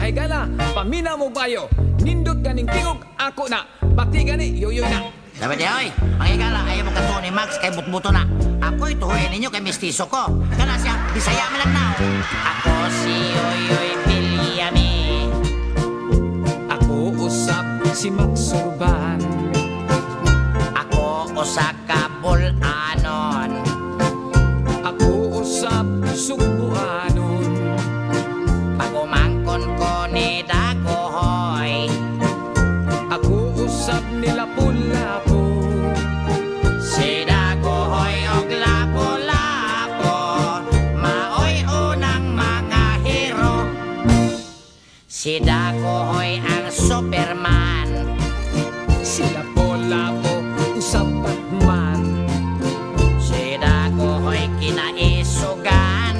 ay gala, pamina mo bayo. Nindot ganing tingog, ako na. Pati gani, yoyoy na. Dapat di, oy. Ang igala, ayaw mo kato ni Max kay butbuto na. Ako ituhoy ninyo kay mistiso ko. Kana siya, Bisaya malagnaw. Ako si Yoyoy Villame. Ako usap si Max Urban. Ako usa ka bulanon. Ako usap Subuanon. Ako mangkon ko ni Dagohoy. Ako usap ni Lapu-Lapu. Si Dagohoy og Lapu-Lapu, maoy unang mga hero. Si Dagohoy ang Superman. Si Lapu-Lapu usap Batman. Si Dagohoy kinaisugan,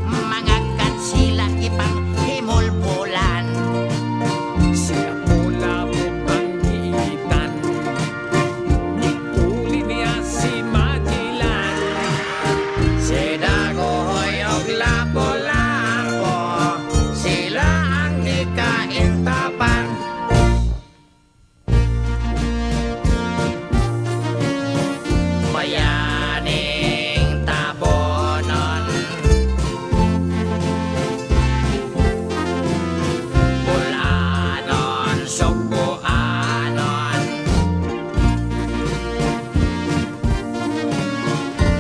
mga kansila ipang himulbulan. Si Lapu-Lapu banggitan. Uli niya si Magellan. Si Dagohoy og Lapu-Lapu, sila ang ikaintapan. Bayaning tabonon, bulanon, subuanon.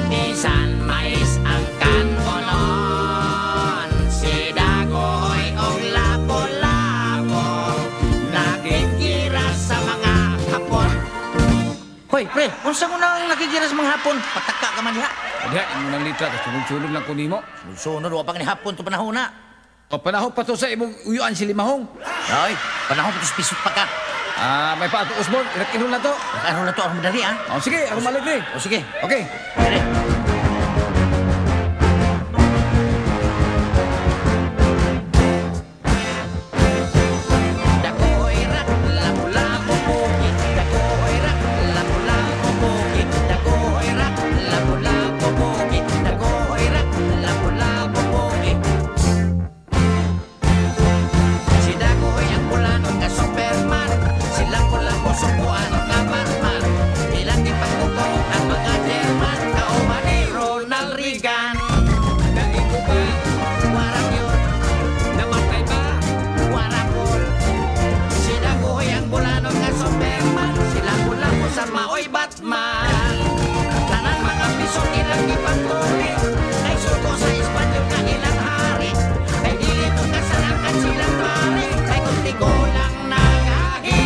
Bisan mais ang kanbonon. Si Dagohoy og Lapu-Lapu, nakikira sa mga hapon. Hoy, pre, unsa mo nang nakikira sa mga hapon? Pataka ka man diha. Diha, imo nang litra, tapos sunod-sunod lang ko nimo. Sunod, wa pa ni hapon to panahon na. O panahon pa to sa imong uyuan si Limahong. Hoy, panahon ko to pisot pa ka. May pato Osborne, inak-inom na to. Ano na to, ako madali ah. O sige, ako maligri. O sige, Okay. dire. Dagohoy rak, lapu-lapu bukid. Dagohoy rak, lapu-lapu bukid. Dagohoy rak, lapu-lapu bukid. Dagohoy rak, lapu-lapu bukid. Si Dagohoy ang bulanon nga Superman. Si Lapu-Lapu subuanon nga Batman. Ilang ipagkukulo ang mga German. Kauman ni Ronald Reagan. Naigo ba? Warang yun, Namatay ba? warapol. Si Dagohoy ang bulanon nga Superman. Si Lapu-Lapu sa maoy Batman. Tanan mga pisong ilang ipagtuli. Ay suko sa Espanyol nga ilang hari. Ay dili to kasalakan silang pare. Ay kuntigo lang nangahi.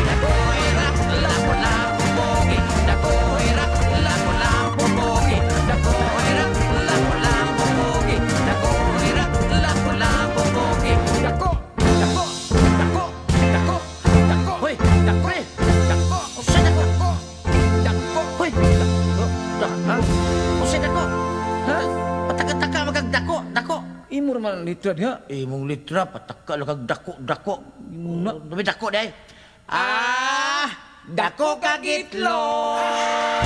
Dagohoy rak, Lapu-Lapu bukid. Dagohoy rak, Lapu-Lapu bukid. Dagohoy rak, Lapu-Lapu bukid. Dagohoy rak, Lapu-Lapu bukid. Dako! Dako! Dako! Dako! Dako! Hoy, Dako! Dako! usa dako. Dako! Hoy, ha? Usa dako. Ha? Pataka-taka magagdako, dako. Imo naman ang litra diha. Imong litra pataka lang kag dako. Imo na. Dumi dako day. Dako kagitlog.